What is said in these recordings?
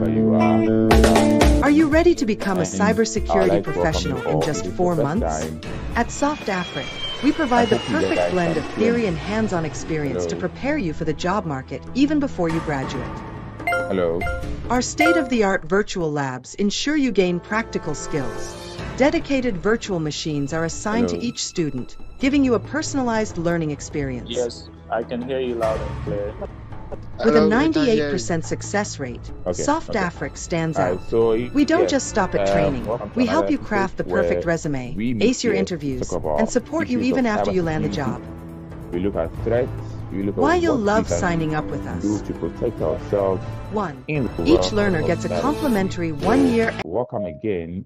wherever you are. Good Are you ready to afternoon, become a and I would cybersecurity like to welcome you professional in all. just If it's 4 your first months? time, At Softafrique, we I provide the hope you perfect guys blend can of hear theory me. and hands-on experience to Hello, prepare you for the job market even before you graduate. hello. Our state-of-the-art virtual labs ensure you gain practical skills. Dedicated virtual machines are assigned to Hello. each student, giving you a personalized learning experience. Yes, I can hear you loud and clear. With a Hello, we can hear you. 98% success rate, Okay. Softafrique stands All out. right. So We don't yes, just stop at training. welcome to We help another you episode craft the where perfect resume, we meet ace your here to interviews, talk and about support you issues of even after you land the cybersecurity. job. We look at threats. We look at Why you'll what we love can signing up with do us. to protect ourselves 1. in the Each world learner gets a that is complimentary so 1-year. welcome again,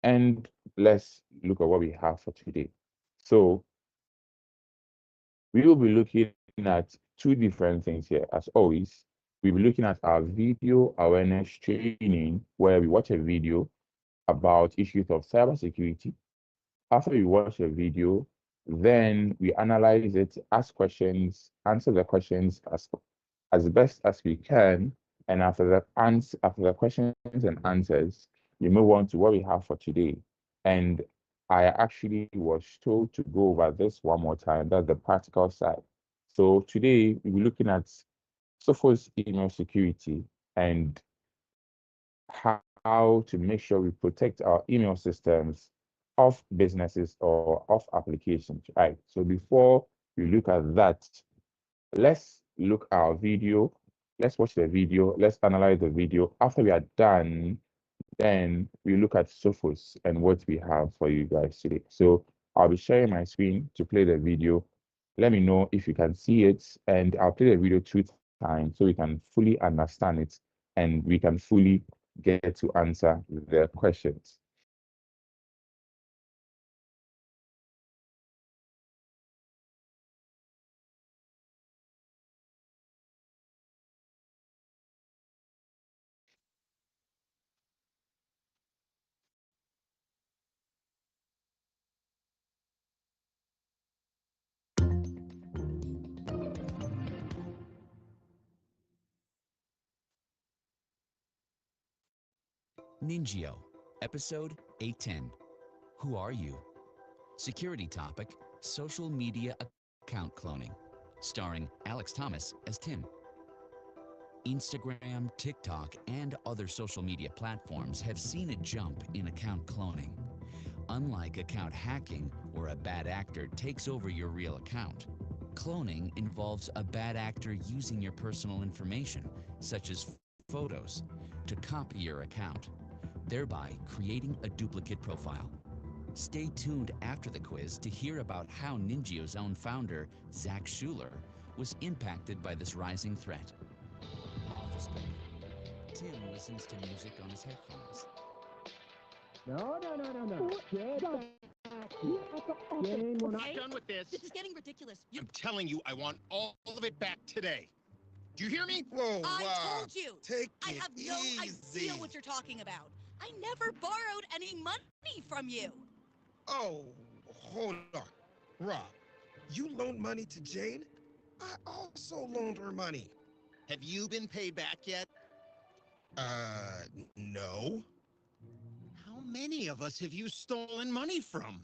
and let's look at what we have for today. So we will be looking at two different things here. As always, we'll be looking at our video awareness training, where we watch a video about issues of cybersecurity. After we watch a video, then we analyze it, ask questions, answer the questions as best as we can. And after the questions and answers, we move on to what we have for today. And I actually was told to go over this one more time. That's the practical side. So today we'll be looking at Sophos email security and how to make sure we protect our email systems of businesses or of applications, right? So before we look at that, let's look at our video. Let's watch the video. Let's analyze the video. After we are done, then we look at Sophos and what we have for you guys today. So I'll be sharing my screen to play the video. Let me know if you can see it, and I'll play the video 2 times so we can fully understand it and we can fully get to answer the questions. Ninjio, Episode 810. Who are you? Security topic, social media account cloning. Starring Alex Thomas as Tim. Instagram, TikTok, and other social media platforms have seen a jump in account cloning. Unlike account hacking, where a bad actor takes over your real account, cloning involves a bad actor using your personal information, such as photos, to copy your account, thereby creating a duplicate profile. Stay tuned after the quiz to hear about how Ninjio's own founder, Zach Schuler, was impacted by this rising threat. Office building. Tim listens to music on his headphones. No. Get back here at the office. Jane, we're okay? not done with this. This is getting ridiculous. I'm telling you, I want all of it back today. Do you hear me? Whoa, I wow. told you. Take I it have no easy. idea what you're talking about. I never borrowed any money from you. Oh, hold on. Rob, you loaned money to Jane? I also loaned her money. Have you been paid back yet? No. How many of us have you stolen money from?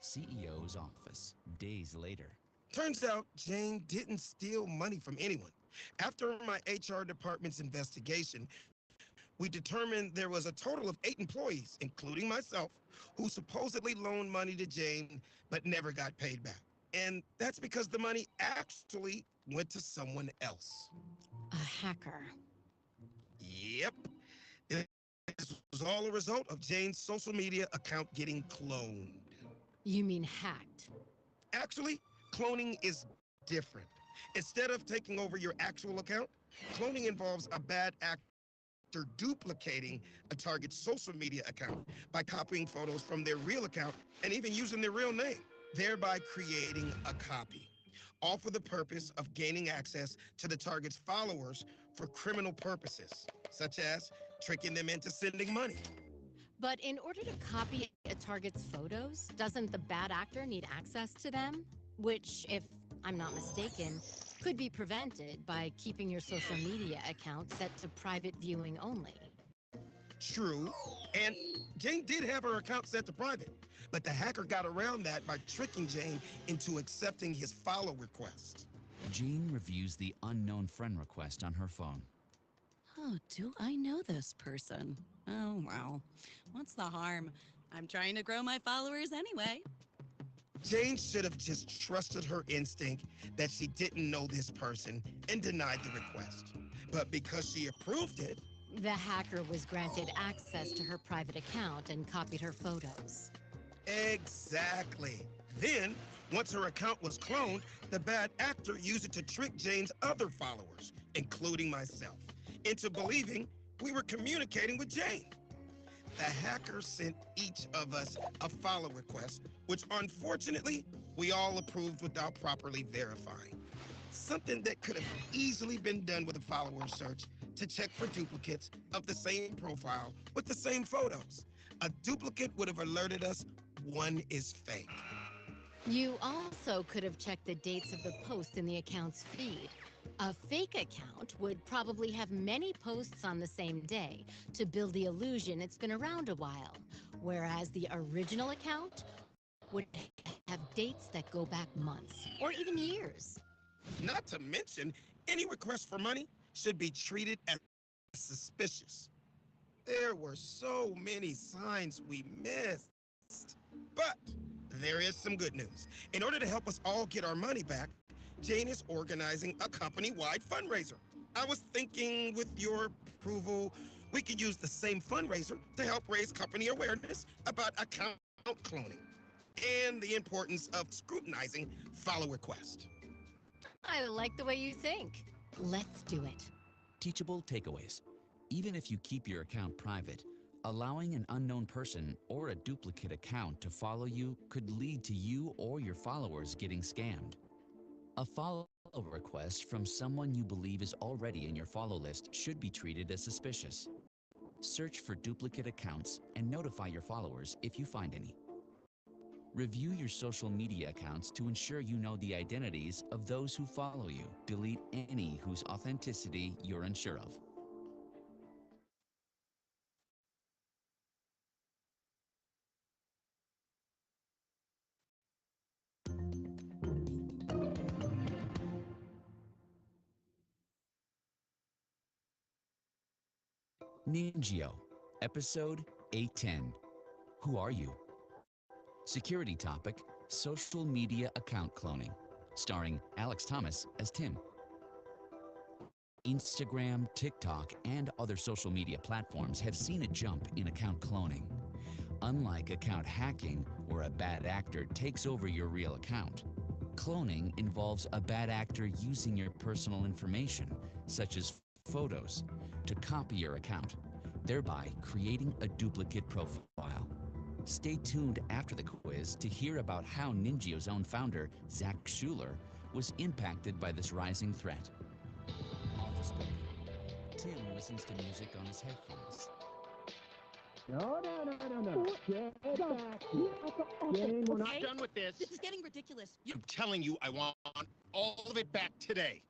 CEO's office, days later. Turns out Jane didn't steal money from anyone. After my HR department's investigation, we determined there was a total of 8 employees, including myself, who supposedly loaned money to Jane but never got paid back. And that's because the money actually went to someone else. A hacker. Yep. This was all a result of Jane's social media account getting cloned. You mean hacked? Actually, cloning is different. Instead of taking over your actual account, cloning involves a bad actor duplicating a target's social media account by copying photos from their real account and even using their real name, thereby creating a copy, all for the purpose of gaining access to the target's followers for criminal purposes, such as tricking them into sending money. But in order to copy a target's photos, doesn't the bad actor need access to them? Which, if I'm not mistaken, Could be prevented by keeping your social media account set to private viewing only. True, and Jane did have her account set to private, but the hacker got around that by tricking Jane into accepting his follow request. Jane reviews the unknown friend request on her phone. Oh, do I know this person? Oh, well, what's the harm? I'm trying to grow my followers anyway. Jane should have just trusted her instinct that she didn't know this person and denied the request. But because she approved it, The hacker was granted access to her private account and copied her photos. exactly. Then, once her account was cloned, the bad actor used it to trick Jane's other followers, including myself, into believing we were communicating with Jane. The hacker sent each of us a follow request, which unfortunately, we all approved without properly verifying. Something that could have easily been done with a follower search to check for duplicates of the same profile with the same photos. A duplicate would have alerted us one is fake. You also could have checked the dates of the posts in the account's feed. A fake account would probably have many posts on the same day to build the illusion it's been around a while, whereas the original account would have dates that go back months or even years. Not to mention, any request for money should be treated as suspicious. There were so many signs we missed. But there is some good news. In order to help us all get our money back, Jane is organizing a company-wide fundraiser. I was thinking, with your approval, we could use the same fundraiser to help raise company awareness about account cloning and the importance of scrutinizing follow requests. I like the way you think. Let's do it. Teachable takeaways. Even if you keep your account private, allowing an unknown person or a duplicate account to follow you could lead to you or your followers getting scammed. A follow request from someone you believe is already in your follow list should be treated as suspicious. Search for duplicate accounts and notify your followers if you find any. Review your social media accounts to ensure you know the identities of those who follow you. Delete any whose authenticity you're unsure of. Ninjio, Episode 810. Who are you? Security topic, social media account cloning. Starring Alex Thomas as Tim. Instagram, TikTok, and other social media platforms have seen a jump in account cloning. Unlike account hacking, where a bad actor takes over your real account, cloning involves a bad actor using your personal information, such as photos, to copy your account, thereby creating a duplicate profile. Stay tuned after the quiz to hear about how Ninjio's own founder, Zach Schuler, was impacted by this rising threat. Office building. Tim listens to music on his headphones. No. Get back here. Jane, we're not Okay, Done with this. this is getting ridiculous. I'm telling you, I want all of it back today.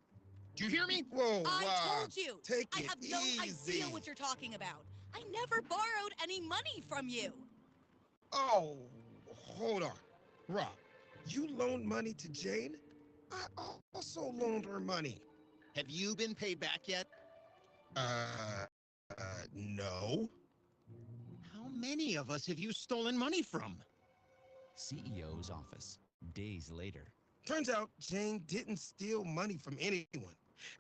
Do you hear me? Whoa, I wow. told you. Take I it have no easy. idea what you're talking about. I never borrowed any money from you. Oh, hold on. Rob, you loaned money to Jane? I also loaned her money. Have you been paid back yet? No. How many of us have you stolen money from? CEO's office. Days later. Turns out Jane didn't steal money from anyone.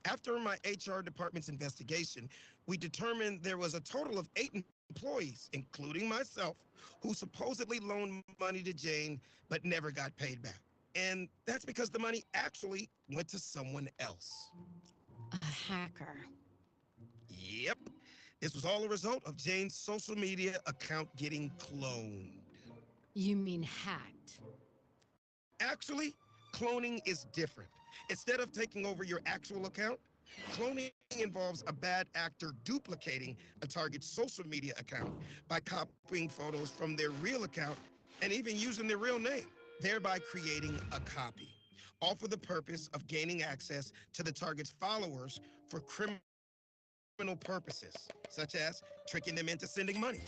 After my HR department's investigation, we determined there was a total of 8 employees, including myself, who supposedly loaned money to Jane but never got paid back. And that's because the money actually went to someone else. A hacker. Yep. This was all a result of Jane's social media account getting cloned. You mean hacked? Actually, cloning is different. Instead of taking over your actual account, cloning involves a bad actor duplicating a target's social media account by copying photos from their real account and even using their real name, thereby creating a copy. all for the purpose of gaining access to the target's followers for criminal purposes, such as tricking them into sending money.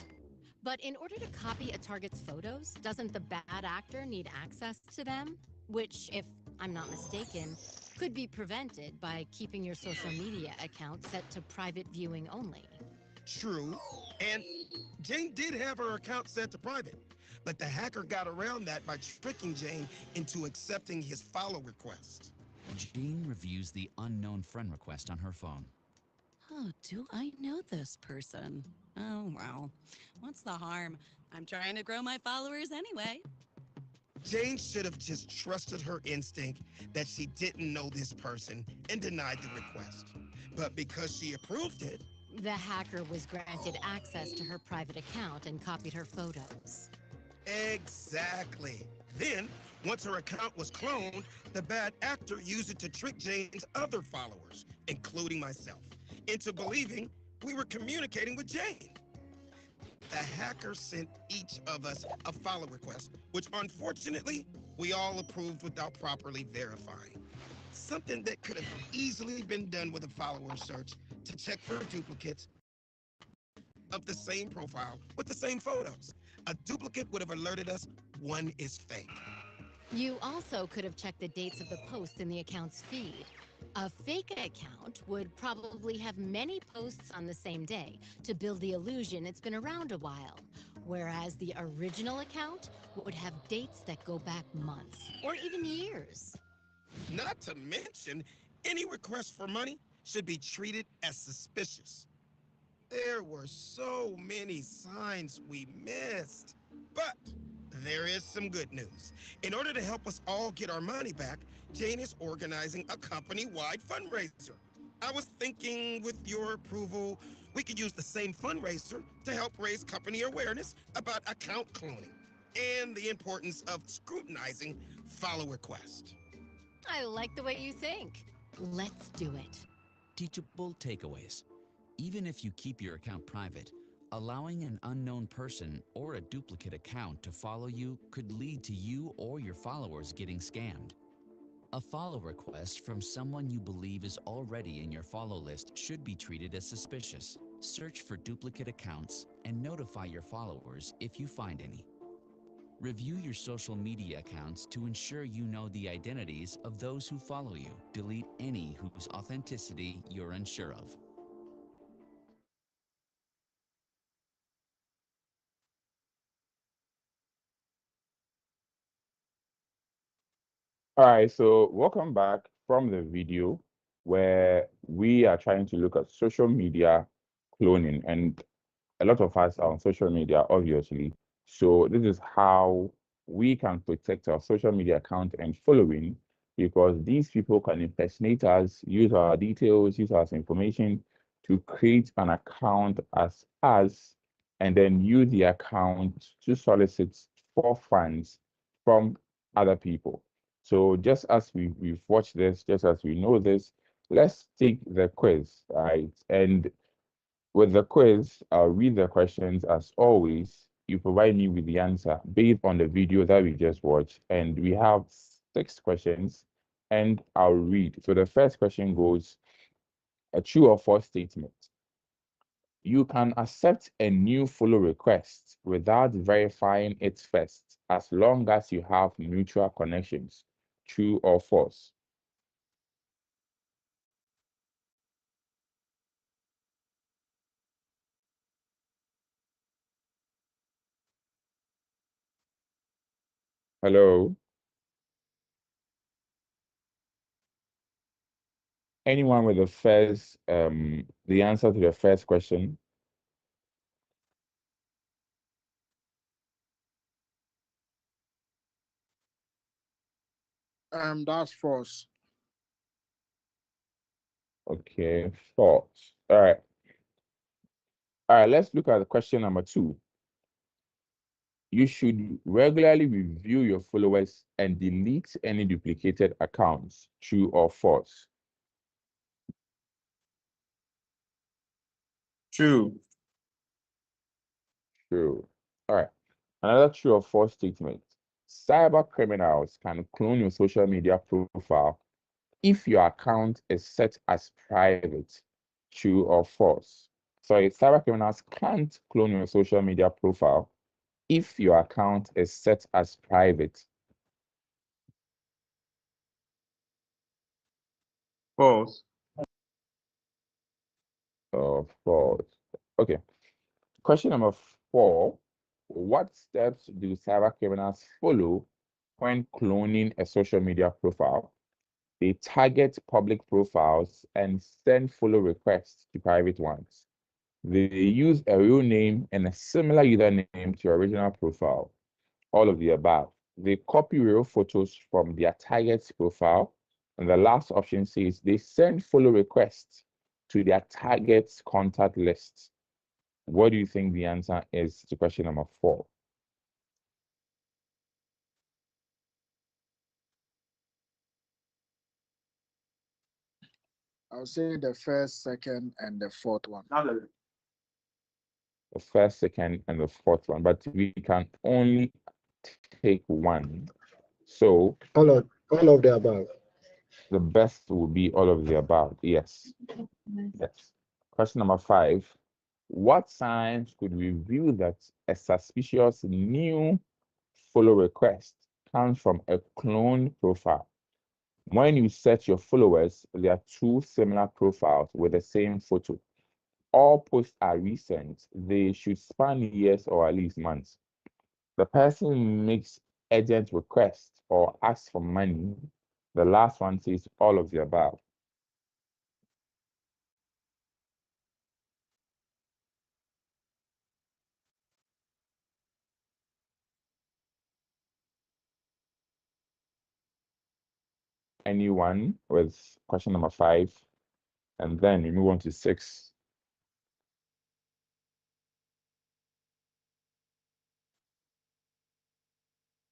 But in order to copy a target's photos, doesn't the bad actor need access to them? Which, if I'm not mistaken, could be prevented by keeping your social media account set to private viewing only. True, and Jane did have her account set to private, but the hacker got around that by tricking Jane into accepting his follow request. Jane reviews the unknown friend request on her phone. Oh, do I know this person? Oh, well, what's the harm? I'm trying to grow my followers anyway. Jane should have just trusted her instinct that she didn't know this person and denied the request. But because she approved it, The hacker was granted access to her private account and copied her photos. exactly. Then, once her account was cloned, the bad actor used it to trick Jane's other followers, including myself, into believing we were communicating with Jane. The hacker sent each of us a follow request, which unfortunately we all approved without properly verifying. Something that could have easily been done with a follower search to check for duplicates of the same profile with the same photos. A duplicate would have alerted us one is fake. You also could have checked the dates of the posts in the account's feed. A fake account would probably have many posts on the same day to build the illusion it's been around a while, whereas the original account would have dates that go back months or even years. Not to mention, any request for money should be treated as suspicious. There were so many signs we missed. But there is some good news. In order to help us all get our money back, Jane is organizing a company-wide fundraiser. I was thinking, with your approval, we could use the same fundraiser to help raise company awareness about account cloning and the importance of scrutinizing follow requests. I like the way you think. Let's do it. Teachable takeaways. Even if you keep your account private, allowing an unknown person or a duplicate account to follow you could lead to you or your followers getting scammed. A follow request from someone you believe is already in your follow list should be treated as suspicious. Search for duplicate accounts and notify your followers if you find any. Review your social media accounts to ensure you know the identities of those who follow you. Delete any whose authenticity you're unsure of. All right, so welcome back from the video where we are trying to look at social media cloning. And a lot of us are on social media, obviously. So this is how we can protect our social media account and following, because these people can impersonate us, use our details, use our information to create an account as us, and then use the account to solicit for funds from other people. So just as we've watched this, just as we know this, let's take the quiz, right? And with the quiz, I'll read the questions as always. You provide me with the answer based on the video that we just watched. And we have 6 questions, and I'll read. So the first question goes, a true or false statement. You can accept a new follow request without verifying it first, as long as you have mutual connections. True or false? Hello? Anyone with the answer to the first question? That's false. Okay, false. All right. All right, let's look at question number 2. You should regularly review your followers and delete any duplicated accounts. True or false? True. True. All right. Another true or false statement. cyber criminals can clone your social media profile if your account is set as private. True or false? Sorry, cyber criminals can't clone your social media profile if your account is set as private. False. False. Okay. Question number 4. What steps do cyber criminals follow when cloning a social media profile? They target public profiles and send follow requests to private ones. They use a real name and a similar username to your original profile. All of the above. They copy real photos from their target's profile. And the last option says they send follow requests to their target's contact list. What do you think the answer is to question number 4? I'll say the first, second, and the fourth one. The first, second, and the fourth one, but we can only take one. So All of the above. the best will be all of the above. Yes. Yes. Question number 5. What signs could reveal that a suspicious new follow request comes from a clone profile? When you search your followers, there are 2 similar profiles with the same photo. All posts are recent. They should span years or at least months. The person makes urgent requests or asks for money. The last one says all of the above. Anyone with question number 5? And then we move on to 6.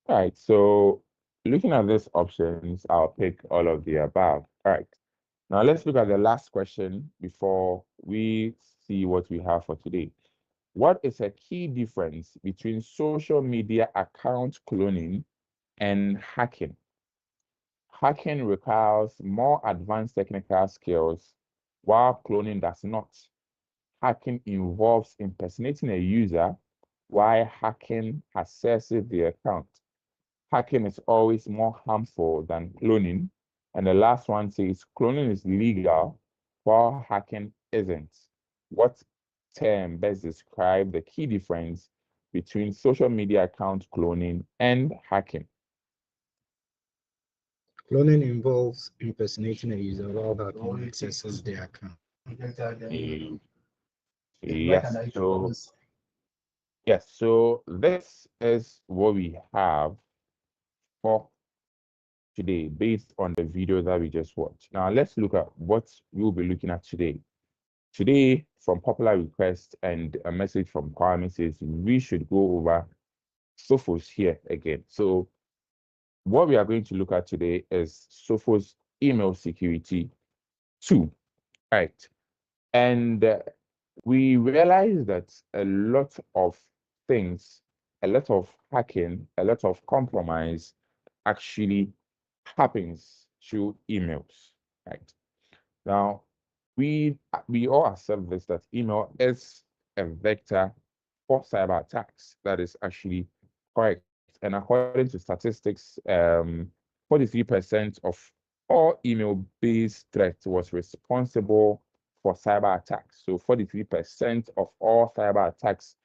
All right, so looking at these options, I'll pick all of the above. All right, now let's look at the last question before we see what we have for today. What is a key difference between social media account cloning and hacking? Hacking requires more advanced technical skills, while cloning does not. Hacking involves impersonating a user, while hacking accesses the account. Hacking is always more harmful than cloning. And the last one says cloning is legal, while hacking isn't. What term best describe the key difference between social media account cloning and hacking? Cloning involves impersonating a user while hacking accesses their account. Yes, so this is what we have for today based on the video that we just watched. Now let's look at what we'll be looking at today. Today, from popular request and a message from Kwame says we should go over Sophos here again. So what we are going to look at today is Sophos email security 2. Right. And we realize that a lot of things, a lot of hacking, a lot of compromise actually happens through emails. Right. Now, we all accept this, that email is a vector for cyber attacks. That is actually correct. And according to statistics, 43% of all email-based threats was responsible for cyber attacks. So 43% of all cyber attacks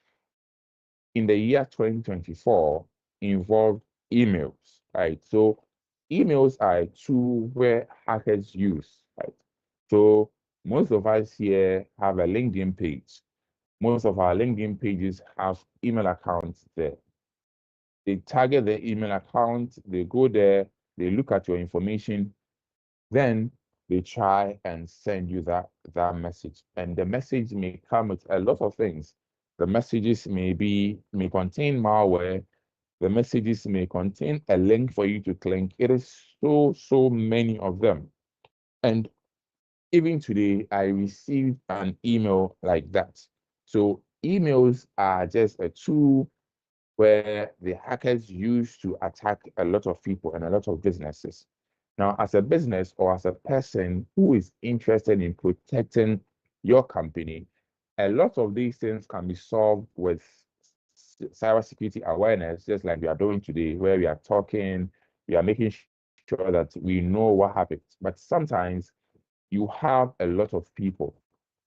in the year 2024 involved emails, right? So emails are a tool where hackers use, right? So most of us here have a LinkedIn page. Most of our LinkedIn pages have email accounts there. They target the email account, they go there, they look at your information, then they try and send you that message. And the message may come with a lot of things. The messages may contain malware. The messages may contain a link for you to click. It is so many of them. And even today, I received an email like that. So emails are just a tool where the hackers used to attack a lot of people and a lot of businesses. Now, as a business or as a person who is interested in protecting your company, a lot of these things can be solved with cybersecurity awareness, just like we are doing today, where we are talking, we are making sure that we know what happens. But sometimes you have a lot of people,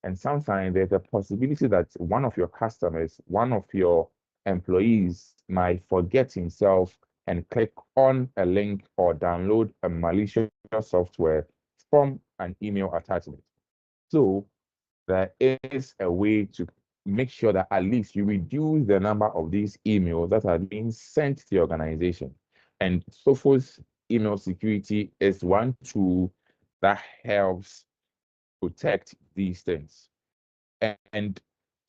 and sometimes there's a possibility that one of your customers, one of your employees might forget himself and click on a link or download a malicious software from an email attachment. So there is a way to make sure that at least you reduce the number of these emails that are being sent to the organization. And Sophos email security is one tool that helps protect these things. And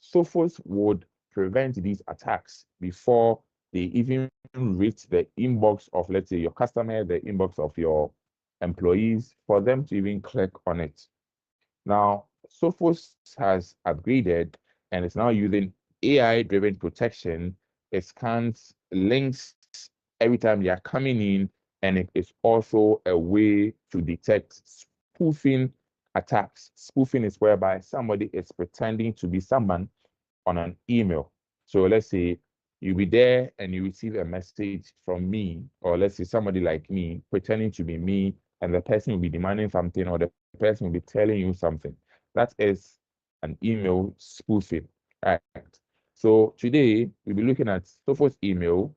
Sophos would prevent these attacks before they even reach the inbox of, let's say, your customer, the inbox of your employees, for them to even click on it. Now, Sophos has upgraded and is now using AI-driven protection. It scans links every time they are coming in, and it is also a way to detect spoofing attacks. Spoofing is whereby somebody is pretending to be someone on an email. So let's say you'll be there and you receive a message from me, or let's say somebody like me pretending to be me, and the person will be demanding something, or the person will be telling you something. That is an email spoofing, right? So today we'll be looking at Sophos email,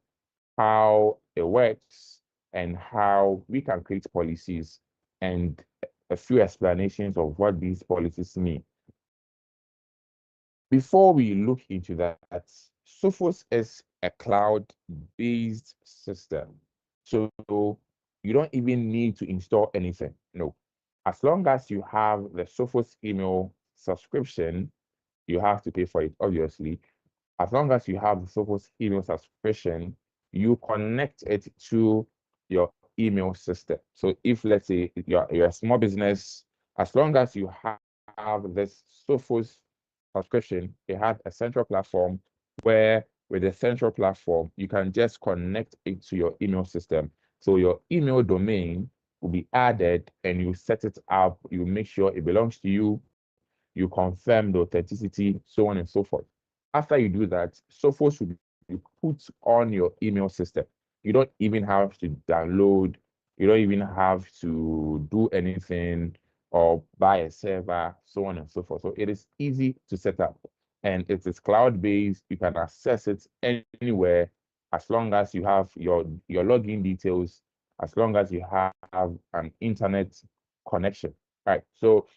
how it works, and how we can create policies, and a few explanations of what these policies mean. Before we look into that, Sophos is a cloud-based system. So you don't even need to install anything. No. As long as you have the Sophos email subscription, you have to pay for it, obviously. As long as you have the Sophos email subscription, you connect it to your email system. So if, let's say, you're a small business, as long as you have this Sophos subscription, it has a central platform where with the central platform, you can just connect it to your email system. So your email domain will be added and you set it up, you make sure it belongs to you, you confirm the authenticity, so on and so forth. After you do that, Sophos will be put on your email system. You don't even have to download, you don't even have to do anything or buy a server, so on and so forth. So it is easy to set up, and it is cloud-based. You can access it anywhere as long as you have your login details, as long as you have an internet connection, right? So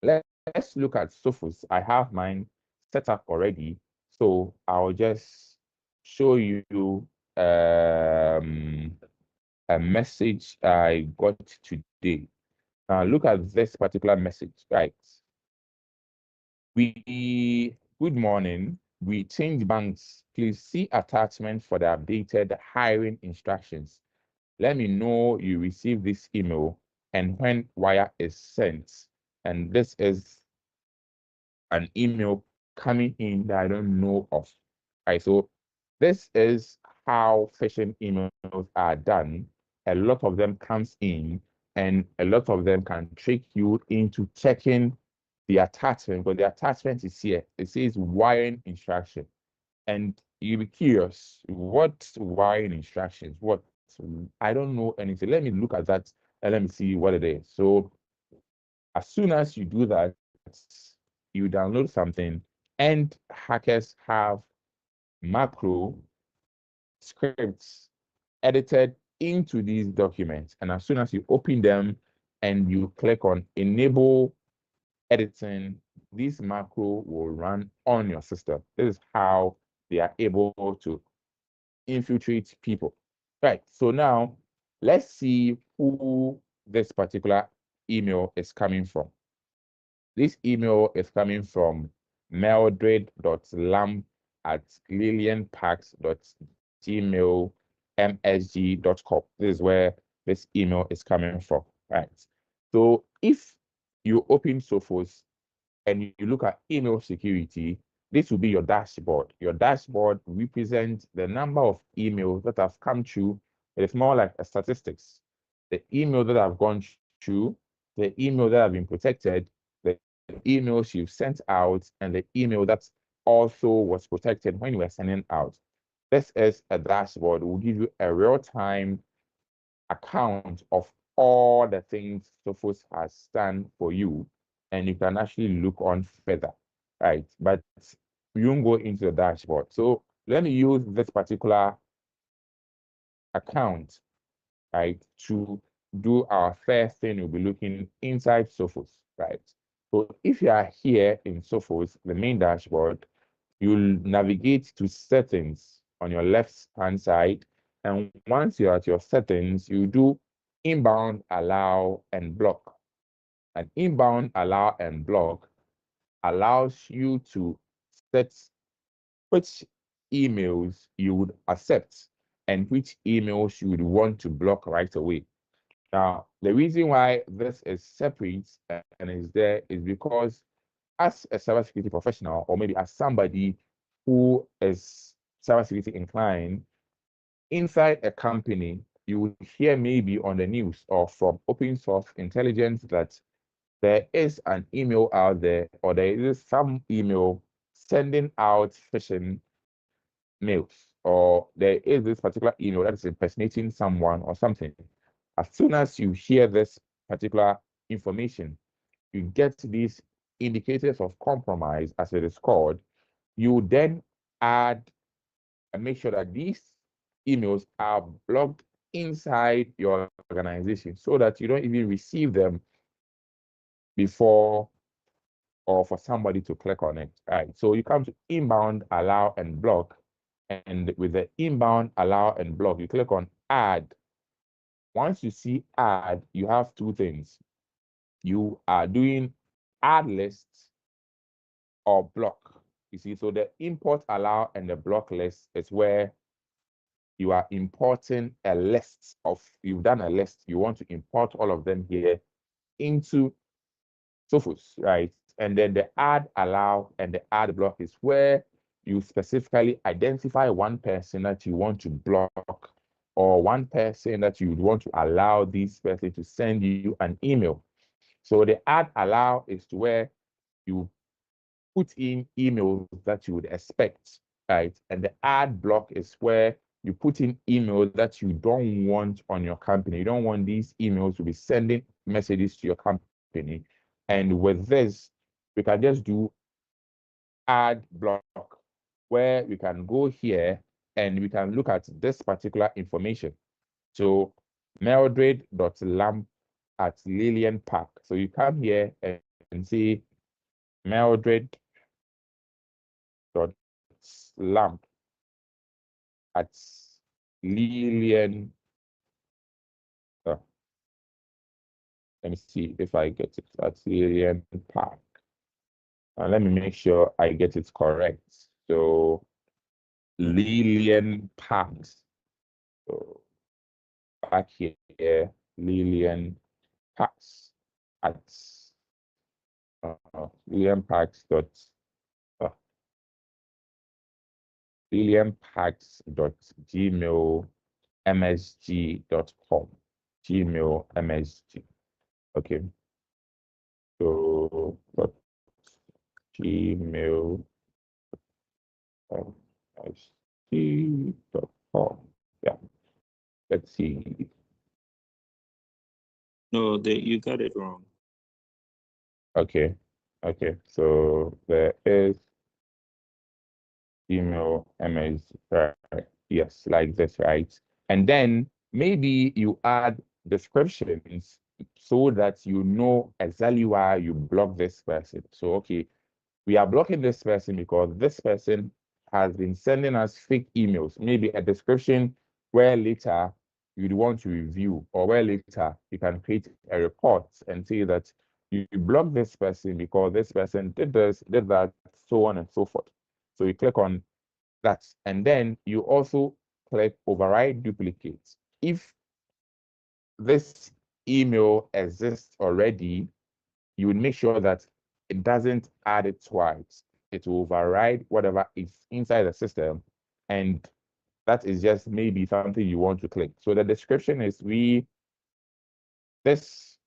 let's look at Sophos. I have mine set up already, so I'll just show you a message I got today. Now look at this particular message, right? Good morning. We change banks. Please see attachment for the updated hiring instructions. Let me know you received this email and when wire is sent. And this is an email coming in that I don't know of. Right, so this is how phishing emails are done. A lot of them comes in, and a lot of them can trick you into checking the attachment, but the attachment is here. It says wiring instruction, and you'll be curious, what wiring instructions? What? I don't know anything. Let me look at that and let me see what it is. So as soon as you do that, you download something, and hackers have macro scripts edited into these documents. And as soon as you open them and you click on enable editing, this macro will run on your system. This is how they are able to infiltrate people. Right. So now let's see who this particular email is coming from. This email is coming from mildred.lamb@lillianparks.gmail.msg.com. This is where this email is coming from, right? So if you open Sophos and you look at email security, this will be your dashboard. Your dashboard represents the number of emails that have come through. It's more like a statistics. The email that have gone through, the email that have been protected, the emails you've sent out, and the email that also was protected when you were sending out. This is a dashboard. It will give you a real-time account of all the things Sophos has done for you, and you can actually look on further, right? But you won't go into the dashboard. So let me use this particular account, right, to do our first thing. We'll be looking inside Sophos, right? So if you are here in Sophos, the main dashboard, you'll navigate to settings on your left-hand side. And once you're at your settings, you do inbound, allow, and block. And inbound, allow, and block allows you to set which emails you would accept and which emails you would want to block right away. Now, the reason why this is separate and is there is because as a cybersecurity professional, or maybe as somebody who is cybersecurity inclined, inside a company, you will hear maybe on the news or from open source intelligence that there is an email out there, or there is some email sending out phishing mails, or there is this particular email that is impersonating someone or something. As soon as you hear this particular information, you get these indicators of compromise, as it is called. You then add and make sure that these emails are blocked inside your organization so that you don't even receive them before or for somebody to click on it. All right. So you come to inbound, allow, and block. And with the inbound, allow, and block, you click on add. Once you see add, you have two things. You are doing add lists or block. You see, so the import, allow, and the block list is where you are importing a list of, you've done a list, you want to import all of them here into Sophos, right? And then the add, allow, and the add block is where you specifically identify one person that you want to block, or one person that you would want to allow this person to send you an email. So the add, allow is to where you put in emails that you would expect, right? And the add block is where you put in emails that you don't want on your company. You don't want these emails to be sending messages to your company. And with this, we can just do add block, where we can go here and we can look at this particular information. So Mildred.lamp@Lillian Park. So you come here and see Mildred.lamp@Lillian. Let me see if I get it at Lillian Park. Let me make sure I get it correct. So Lillian Park. So back here, Lillian Parks at Lillian Parks dot Lillian Parks dot gmail.msg.com. Gmail.msg. Okay. So gmail.msg.com. Yeah. Let's see. No, you got it wrong. Okay. Okay. So there is email MS, right? Yes, like this, right? And then maybe you add descriptions so that you know exactly why you block this person. So, okay, we are blocking this person because this person has been sending us fake emails, maybe a description where later you'd want to review, or where later you can create a report and say that you block this person because this person did this, did that, so on and so forth. So you click on that, and then you also click override duplicates. If this email exists already, you would make sure that it doesn't add it twice. it will override whatever is inside the system, and that is just maybe something you want to click. So the description is this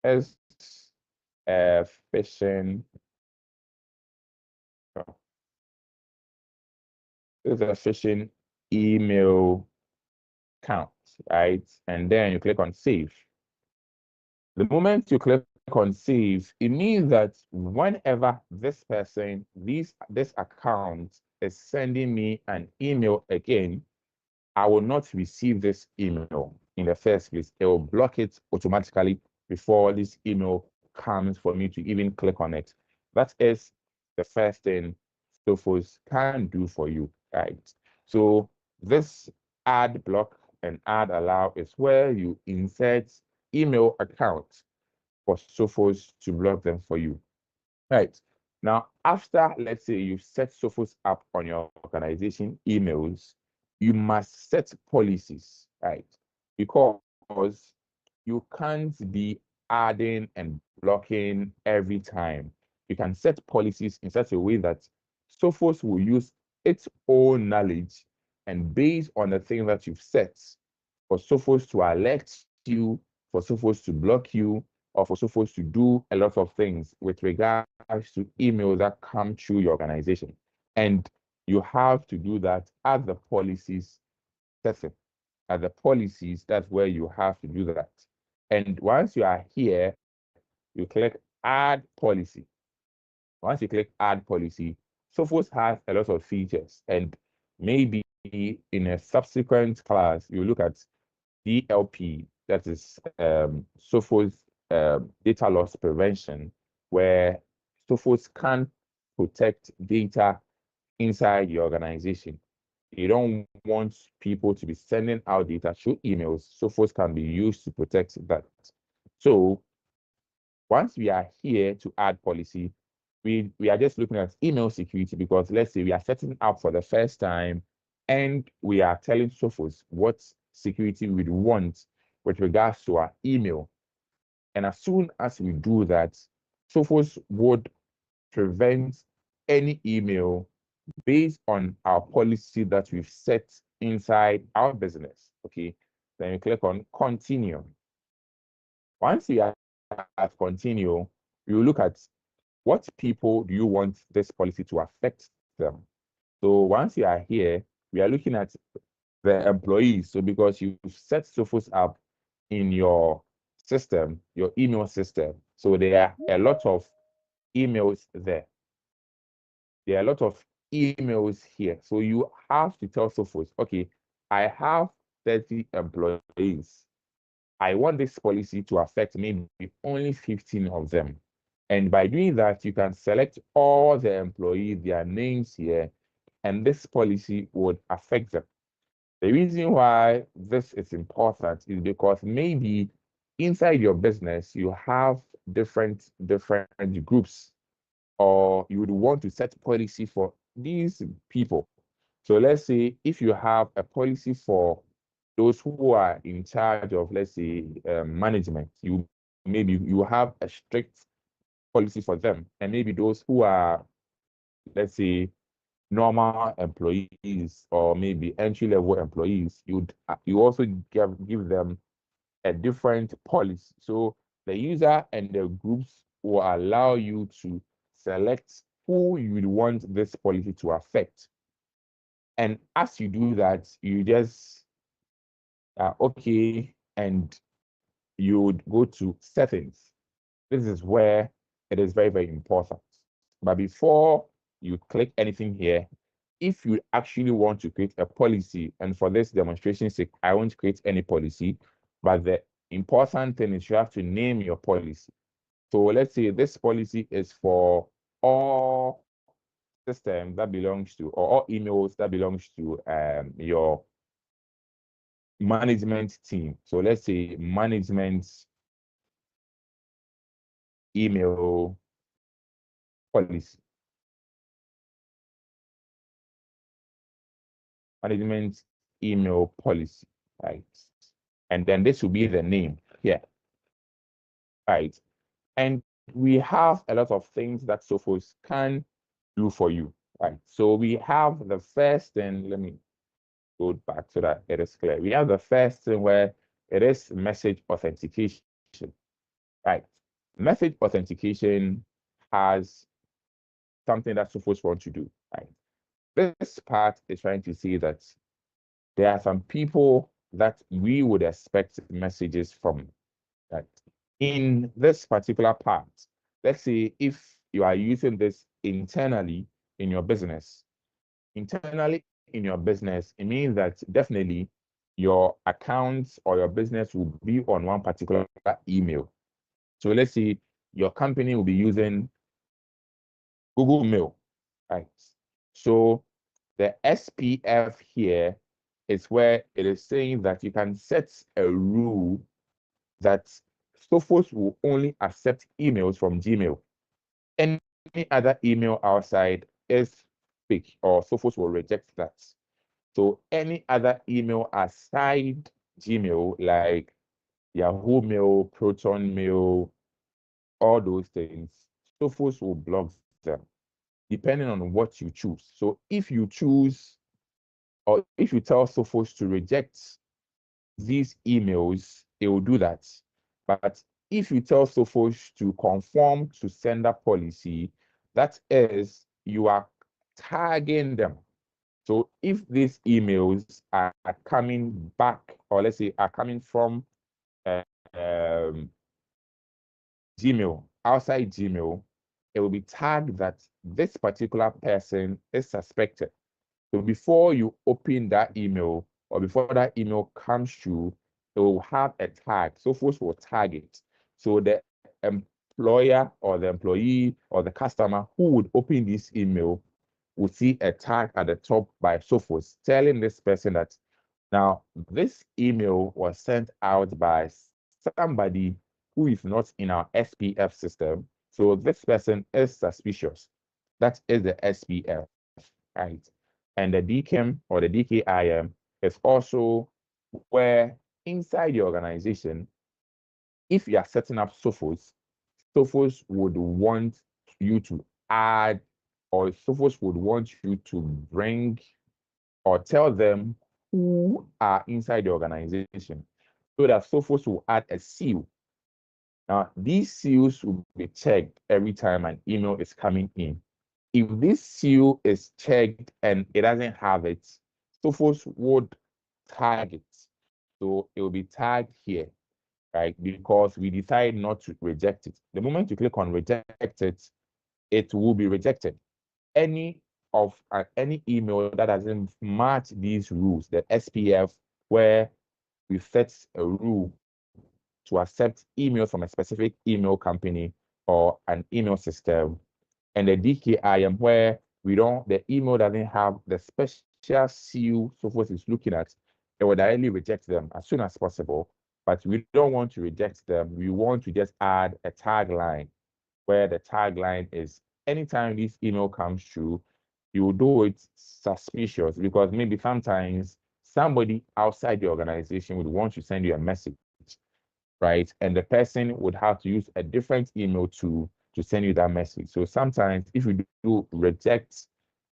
is a phishing. This is a phishing email count, right? And then you click on save. The moment you click on save, it means that whenever this person, this account is sending me an email again, I will not receive this email in the first place. It will block it automatically before this email comes for me to even click on it. That is the first thing Sophos can do for you, right? So this add block and add allow is where you insert email accounts for Sophos to block them for you. Right. Now, after, let's say you set Sophos up on your organization emails, you must set policies, right? Because you can't be adding and blocking every time. You can set policies in such a way that Sophos will use its own knowledge and based on the thing that you've set for Sophos to alert you, for Sophos to block you, or for Sophos to do a lot of things with regards to emails that come through your organization. And you have to do that at the policies setting. At the policies, that's where you have to do that. And once you are here, you click add policy. Once you click add policy, Sophos has a lot of features. And maybe in a subsequent class, you look at DLP, that is Sophos data loss prevention, where Sophos can protect data inside your organization. You don't want people to be sending out data through emails. Sophos can be used to protect that. So once we are here to add policy, we are just looking at email security because let's say we are setting up for the first time and we are telling Sophos what security we'd want with regards to our email. And as soon as we do that, Sophos would prevent any email based on our policy that we've set inside our business. Okay, then you click on continue. Once you are at continue, you look at what people do you want this policy to affect them. So once you are here, we are looking at the employees. So because you've set Sophos up in your system, your email system, so there are a lot of emails there. There are a lot of emails here. So you have to tell Sophos, okay, I have 30 employees. I want this policy to affect maybe only 15 of them. And by doing that, you can select all the employees, their names here, and this policy would affect them. The reason why this is important is because maybe inside your business, you have different groups, or you would want to set policy for these people. So let's say if you have a policy for those who are in charge of, let's say, management, maybe you have a strict policy for them, and maybe those who are, let's say, normal employees or maybe entry-level employees, you also give them a different policy. So the user and the groups will allow you to select who you would want this policy to affect. And as you do that, you just okay, and you would go to settings. This is where it is very, very important. But before you click anything here, if you actually want to create a policy, and for this demonstration sake, I won't create any policy, but the important thing is you have to name your policy. So let's say this policy is for all systems that belongs to, or all emails that belongs to your management team. So let's say management email policy. Management email policy, right? And then this will be the name here, right? And we have a lot of things that Sophos can do for you, right? So we have the first thing, let me go back so that it is clear. We have the first thing where it is message authentication, right? Message authentication has something that Sophos want to do, right? This part is trying to say that there are some people that we would expect messages from, right? In this particular part, let's say if you are using this internally in your business, it means that definitely your accounts or your business will be on one particular email. So let's say your company will be using Google Mail, right? So the SPF here is where it is saying that you can set a rule that Sophos will only accept emails from Gmail. Any other email outside is fake, or Sophos will reject that. So any other email aside Gmail, like Yahoo Mail, Proton Mail, all those things, Sophos will block them depending on what you choose. So if you choose, or if you tell Sophos to reject these emails, it will do that. But if you tell Sophos to conform to sender policy, that is, you are tagging them. So if these emails are coming back, or let's say are coming from um, Gmail, outside Gmail, it will be tagged that this particular person is suspected. So before you open that email, or before that email comes through, it will have a tag. Sophos will tag it. So the employer or the employee or the customer who would open this email will see a tag at the top by Sophos telling this person that now this email was sent out by somebody who is not in our SPF system. So this person is suspicious. That is the SPF, right? And the DKIM or the DKIM is also where inside the organization, if you are setting up Sophos, Sophos would want you to add, or Sophos would want you to bring or tell them who are inside the organization so that Sophos will add a seal. Now, these seals will be checked every time an email is coming in. If this seal is checked and it doesn't have it, Sophos would tag it. So it will be tagged here, right? Because we decide not to reject it. The moment you click on reject it, it will be rejected. Any email that doesn't match these rules, the SPF, where we set a rule to accept emails from a specific email company or an email system, and the DKIM where the email doesn't have the special seal Sophos is looking at, it will directly reject them as soon as possible. But we don't want to reject them. We want to just add a tagline where the tagline is anytime this email comes through, you do it suspicious because maybe sometimes somebody outside the organization would want to send you a message, right? And the person would have to use a different email to send you that message. So sometimes if you do reject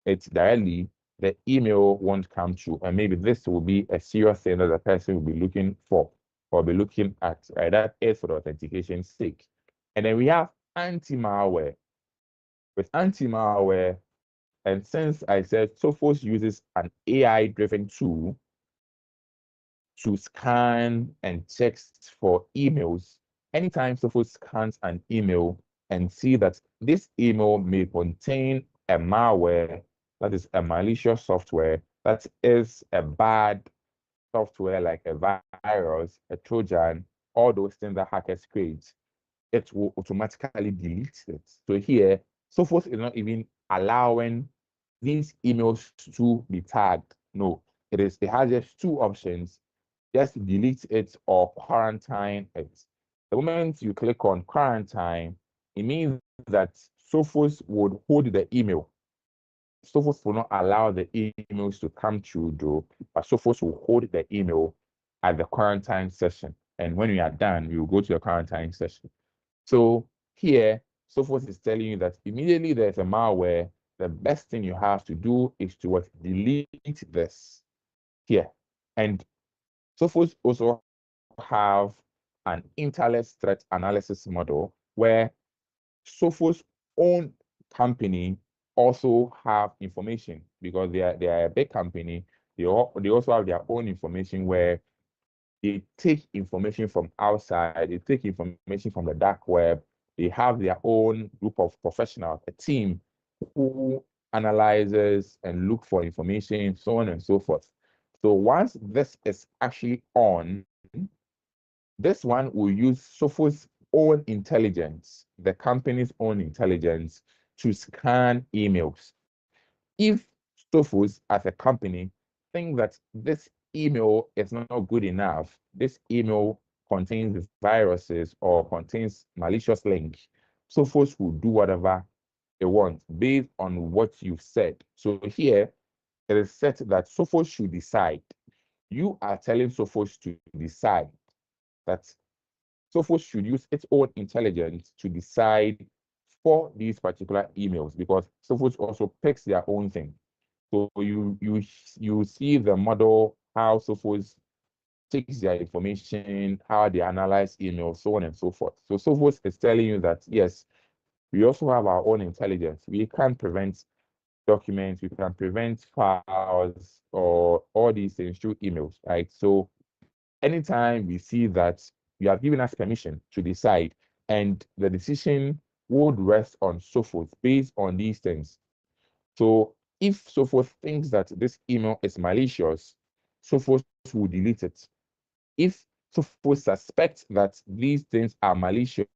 it directly, the email won't come through. And maybe this will be a serious thing that the person will be looking for or be looking at, right? That is for the authentication sake. And then we have anti-malware. With anti-malware, and since I said Sophos uses an AI-driven tool to scan and check for emails, anytime Sophos scans an email and see that this email may contain a malware, that is a malicious software, that is a bad software like a virus, a Trojan, all those things that hackers create, it will automatically delete it. So here, Sophos is not even allowing these emails to be tagged. No, it has just two options. Just delete it or quarantine it. The moment you click on quarantine, it means that Sophos would hold the email. Sophos will not allow the emails to come through though, but Sophos will hold the email at the quarantine session. And when we are done, we will go to the quarantine session. So here, Sophos is telling you that immediately there's a malware, the best thing you have to do is to what? Delete this here. And Sophos also have an interless threat analysis model where Sophos' own company also have information because they are a big company. They also have their own information where they take information from outside, they take information from the dark web. They have their own group of professionals, a team who analyzes and look for information, so on and so forth. So once this is actually on, this one will use Sophos' own intelligence, the company's own intelligence, to scan emails. If Sophos, as a company, think that this email is not good enough, this email contains viruses or contains malicious link, Sophos will do whatever it wants based on what you've said. So here, it is set that Sophos should decide. You are telling Sophos to decide that Sophos should use its own intelligence to decide for these particular emails because Sophos also picks their own thing. So you see the model, how Sophos takes their information, how they analyze emails, so on and so forth. So Sophos is telling you that yes, we also have our own intelligence. We can prevent documents, we can prevent files or all these things through emails, right? So anytime we see that you have given us permission to decide, and the decision would rest on Sophos based on these things. So if Sophos thinks that this email is malicious, Sophos will delete it. If Sophos suspects that these things are malicious,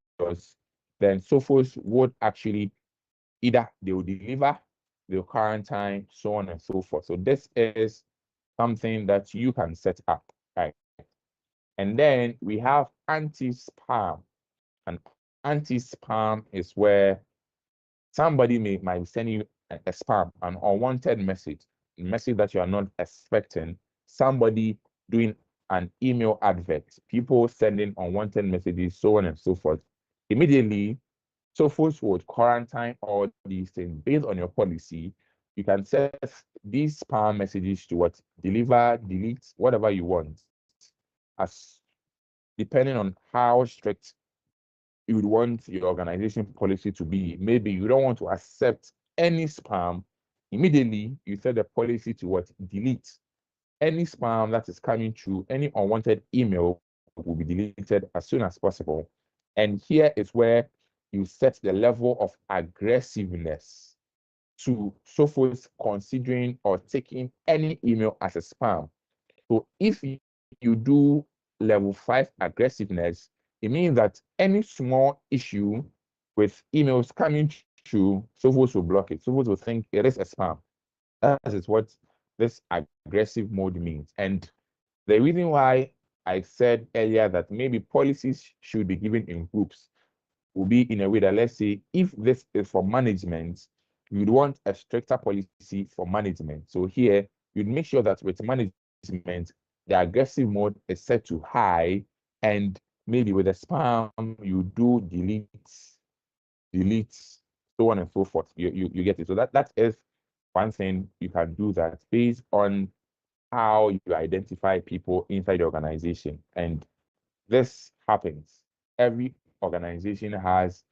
then Sophos would actually either they will deliver, they'll quarantine, so on and so forth. So this is something that you can set up, right? And then we have anti-spam. And anti-spam is where somebody might send you a spam, an unwanted message, a message that you are not expecting, somebody doing an email advert, people sending unwanted messages, so on and so forth. Immediately, Sophos would quarantine all these things based on your policy. You can set these spam messages to what? Deliver, delete, whatever you want, as depending on how strict you would want your organization policy to be. Maybe you don't want to accept any spam. Immediately, you set the policy to what? Delete. Any spam that is coming through, any unwanted email will be deleted as soon as possible. And here is where you set the level of aggressiveness to Sophos considering or taking any email as a spam. So if you do level 5 aggressiveness, it means that any small issue with emails coming through, Sophos will block it. Sophos will think it is a spam. That is what this aggressive mode means. And the reason why I said earlier that maybe policies should be given in groups will be in a way that, let's say, if this is for management, you'd want a stricter policy for management. So here, you'd make sure that with management, the aggressive mode is set to high, and maybe with the spam, you do delete, so on and so forth. You get it. So that is one thing you can do that based on how you identify people inside the organization. And this happens. Every organization has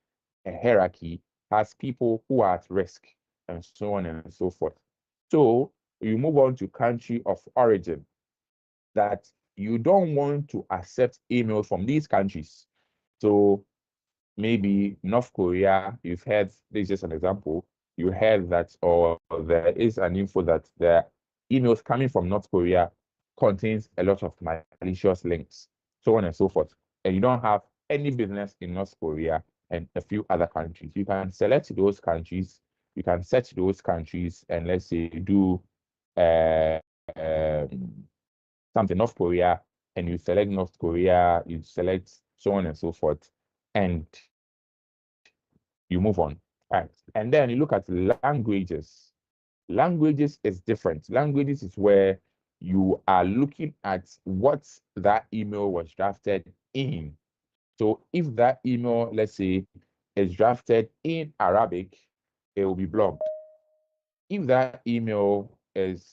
a hierarchy, has people who are at risk, and so on and so forth. So you move on to country of origin, that you don't want to accept emails from these countries. So maybe North Korea, you've heard, this is just an example, you heard that, or there is an info that the emails coming from North Korea contains a lot of malicious links, so on and so forth. And you don't have any business in North Korea and a few other countries. You can select those countries, you can search those countries, and let's say you do something North Korea, and you select North Korea, you select so on and so forth, and you move on. Right. And then you look at languages. Languages is different. Languages is where you are looking at what that email was drafted in. So if that email, let's say, is drafted in Arabic, it will be blocked. if that email is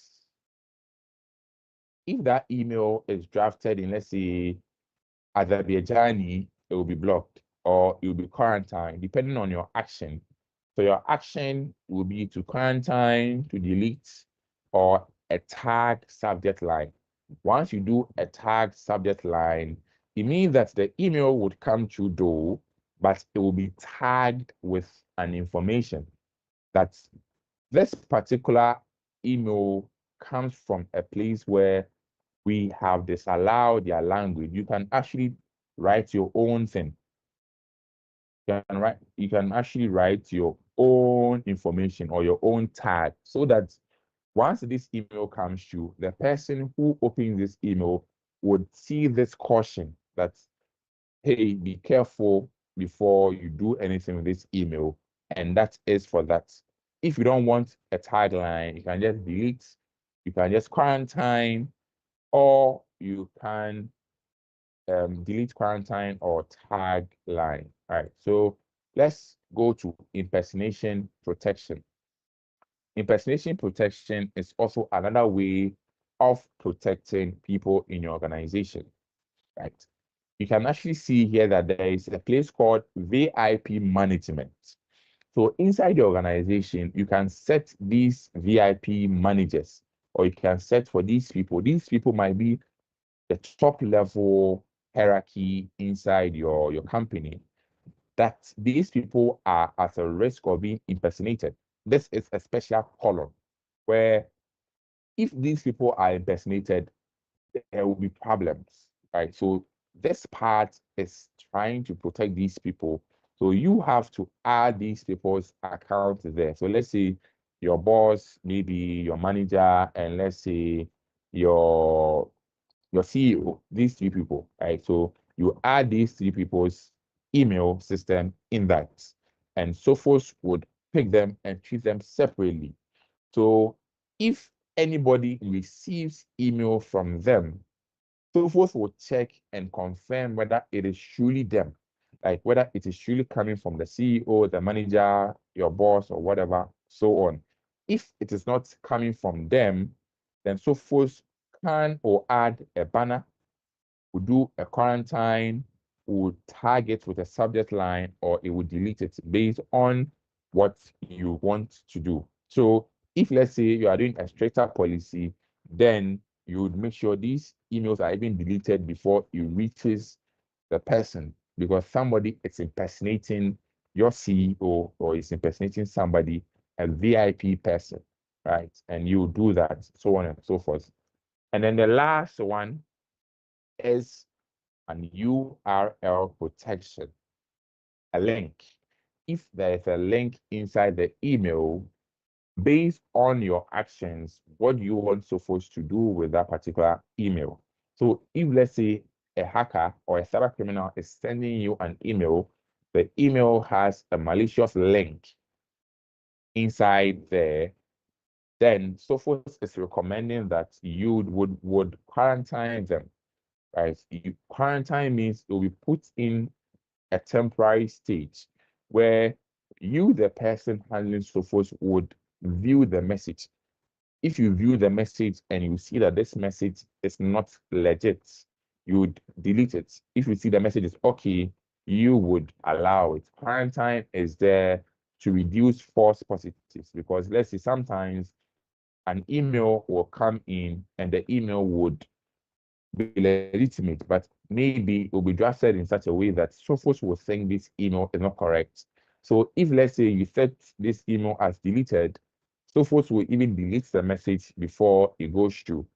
drafted in, let's say, Azerbaijani, it will be blocked or it will be quarantined, depending on your action. So your action will be to quarantine, to delete, or a tag subject line. Once you do a tag subject line, it means that the email would come through though, but it will be tagged with an information that this particular email comes from a place where we have disallowed their language. You can actually write your own thing. You can actually write your own information or your own tag so that once this email comes through, the person who opens this email would see this caution that, hey, be careful before you do anything with this email. And that is for that. If you don't want a tagline, you can just delete, you can just quarantine, or you can delete quarantine or tag line. All right, so let's go to impersonation protection. Impersonation protection is also another way of protecting people in your organization, right? You can actually see here that there is a place called VIP management. So inside the organization, you can set these VIP managers, or you can set for these people. These people might be the top level hierarchy inside your company, that these people are at a risk of being impersonated. This is a special column where if these people are impersonated, there will be problems, right? So this part is trying to protect these people. So you have to add these people's accounts there. So let's say your boss, maybe your manager, and let's say your CEO, these three people, right? So you add these three people's email system in that, and Sophos would pick them and treat them separately. So if anybody receives email from them, Sophos will check and confirm whether it is truly them, like whether it is truly coming from the CEO, the manager, your boss, or whatever, so on. If it is not coming from them, then Sophos can or add a banner, will do a quarantine, will tag it with a subject line, or it will delete it based on what you want to do. So if, let's say, you are doing a stricter policy, then you would make sure these emails are even deleted before it reaches the person, because somebody is impersonating your CEO or is impersonating somebody, a VIP person, right? And you do that, so on and so forth. And then the last one is an URL protection, a link. If there is a link inside the email, based on your actions, what you want Sophos to do with that particular email. So if, let's say, a hacker or a cyber criminal is sending you an email, the email has a malicious link inside there, then Sophos is recommending that you would quarantine them, right? Quarantine means it will be put in a temporary stage where you, the person handling Sophos, would view the message. If you view the message and you see that this message is not legit, you would delete it. If you see the message is okay, you would allow it. Quarantine is there to reduce false positives, because let's say sometimes an email will come in and the email would be legitimate, but maybe it will be drafted in such a way that Sophos will think this email is not correct. So if, let's say, you set this email as deleted, Sophos will even delete the message before it goes through,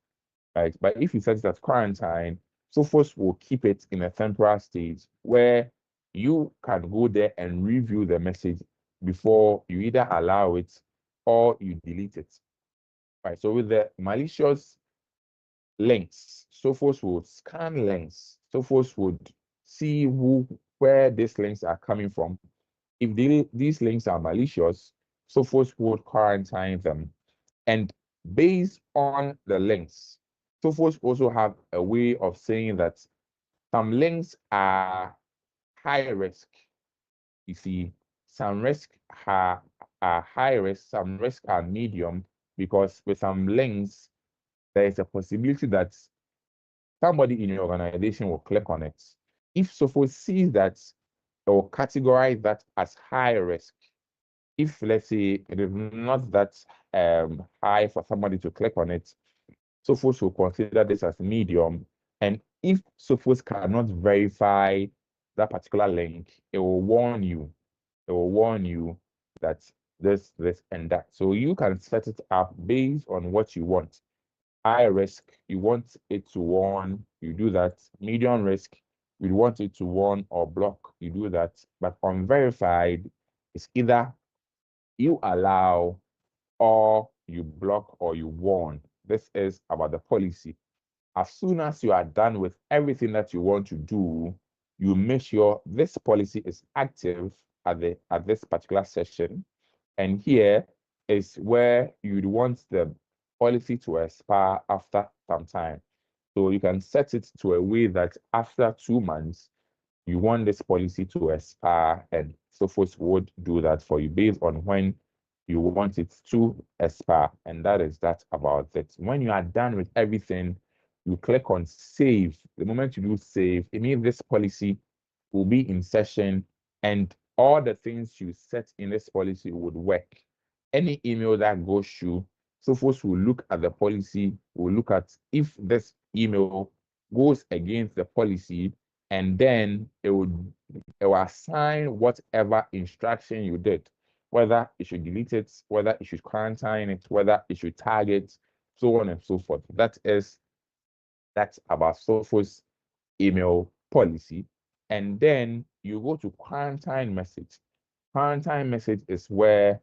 right? But if you set it as quarantine, Sophos will keep it in a temporary stage where you can go there and review the message before you either allow it or you delete it, right? So with the malicious links, Sophos would scan links. Sophos would see where these links are coming from. If these links are malicious, Sophos would quarantine them. And based on the links, Sophos also have a way of saying that some links are high risk. You see, some risks are are high risk, some risks are medium, because with some links, there is a possibility that somebody in your organization will click on it. If Sophos sees that or categorize that as high risk, if let's say it is not that high for somebody to click on it, Sophos will consider this as medium. And if Sophos cannot verify that particular link, it will warn you. It will warn you that this, and that. So you can set it up based on what you want. High risk, you want it to warn, you do that. Medium risk, you want it to warn or block, you do that. But unverified, it's either you allow or you block or you warn. This is about the policy. As soon as you are done with everything that you want to do, you make sure this policy is active at this particular session. And here is where you'd want the policy to expire after some time. So you can set it to a way that after 2 months, you want this policy to expire, and Sophos would do that for you based on when you want it to expire. And that is that about it. When you are done with everything, you click on save. The moment you do save, it means this policy will be in session and all the things you set in this policy would work. Any email that goes through, Sophos will look at the policy, will look at if this email goes against the policy, and then it will assign whatever instruction you did, whether it should delete it, whether it should quarantine it, whether it should tag it, so on and so forth. That's about Sophos email policy. And then you go to quarantine message. Quarantine message is where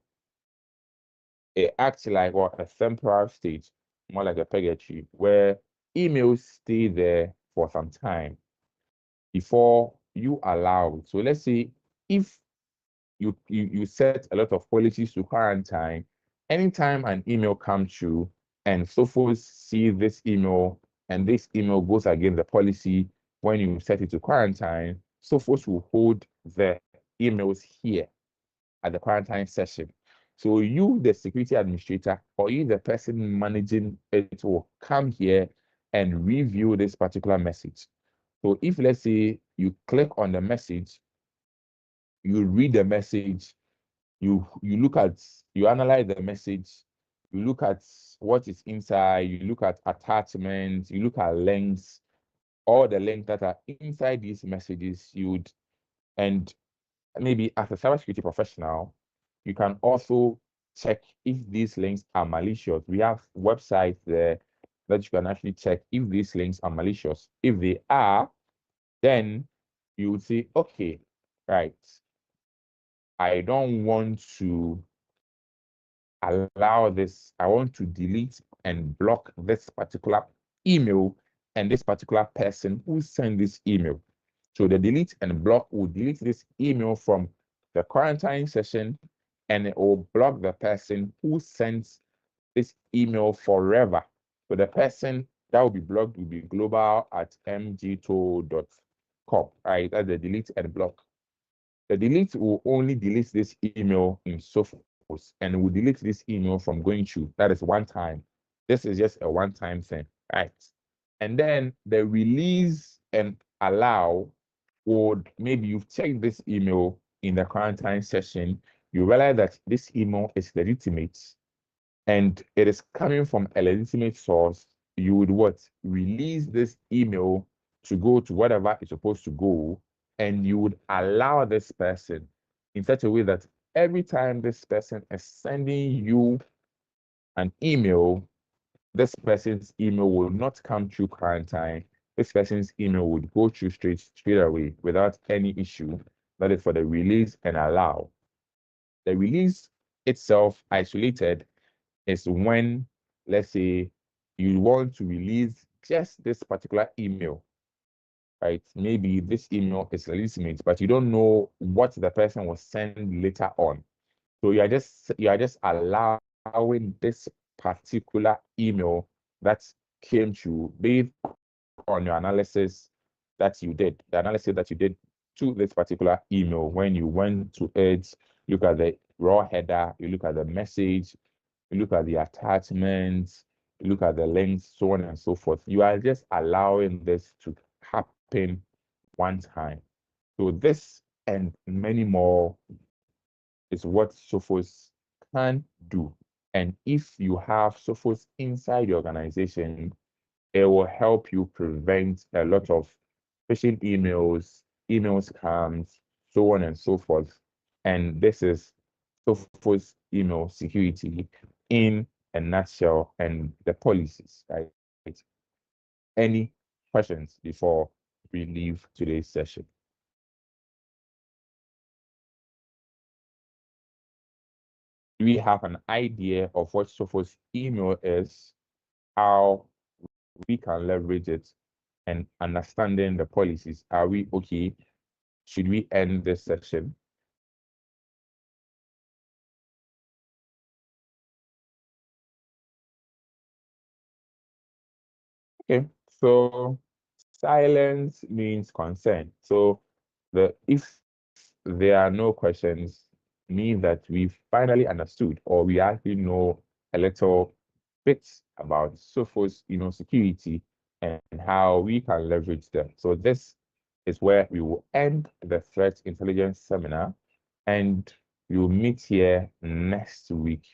it acts like a temporary state, more like a purgatory, where emails stay there for some time before you allow it. So let's say if you set a lot of policies to quarantine, anytime an email comes through and Sophos see this email and this email goes against the policy when you set it to quarantine, Sophos will hold the emails here at the quarantine session. So you, the security administrator, or you, the person managing it, will come here and review this particular message. So if, let's say, you click on the message, you read the message, you analyze the message, you look at what is inside, you look at attachments, you look at links, all the links that are inside these messages, and maybe as a cybersecurity professional, you can also check if these links are malicious. We have websites there that you can actually check if these links are malicious. If they are, then you would say, okay, right, I don't want to allow this. I want to delete and block this particular email and this particular person who sent this email. So the delete and block will delete this email from the quarantine session, and it will block the person who sends this email forever. So the person that will be blocked will be global@mgto.com. Right, that's the delete and block. The delete will only delete this email in Sophos and will delete this email from going through. That is one time. This is just a one-time thing, right? And then the release and allow would, maybe you've checked this email in the quarantine session, you realize that this email is legitimate and it is coming from a legitimate source. You would what? Release this email to go to whatever it's supposed to go, and you would allow this person in such a way that every time this person is sending you an email, this person's email will not come through quarantine. This person's email would go through straight away without any issue. That is for the release and allow. The release itself isolated is when, let's say, you want to release just this particular email, right? Maybe this email is legitimate, but you don't know what the person will send later on. So you are just allowing this particular email that came to based on your analysis that you did, the analysis that you did to this particular email when you went to it, look at the raw header, you look at the message, you look at the attachments, you look at the links, so on and so forth. You are just allowing this to happen one time. So this and many more is what Sophos can do. And if you have Sophos inside your organization, it will help you prevent a lot of phishing emails, email scams, so on and so forth. And this is Sophos email security in a nutshell and the policies, right? Any questions before we leave today's session? Do we have an idea of what Sophos email is, how we can leverage it, and understanding the policies? Are we okay? Should we end this session? Okay, so silence means consent. So if there are no questions, mean that we've finally understood, or we actually know a little bit about Sophos, security and how we can leverage them. So this is where we will end the threat intelligence seminar, and we will meet here next week,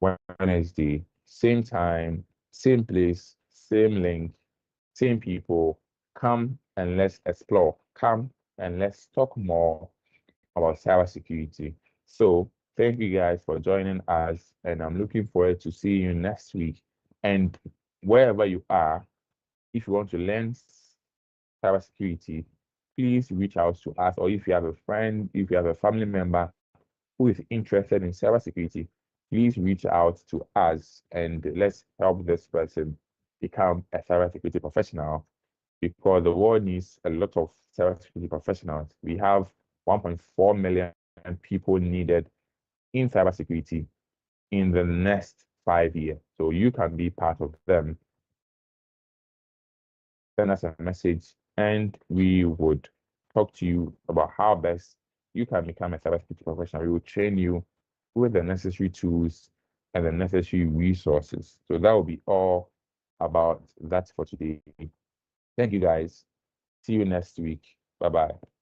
Wednesday, same time, same place, same link, same people. Come and let's explore. Come and let's talk more about cybersecurity. So thank you guys for joining us, and I'm looking forward to see you next week. And wherever you are, if you want to learn cybersecurity, please reach out to us, or if you have a friend, if you have a family member who is interested in cybersecurity, please reach out to us and let's help this person become a cybersecurity professional, because the world needs a lot of cybersecurity professionals. We have 1.4 million people needed in cybersecurity in the next 5 years. So you can be part of them. Send us a message and we would talk to you about how best you can become a cybersecurity professional. We will train you with the necessary tools and the necessary resources. So that will be all about that for today. Thank you guys. See you next week. Bye-bye.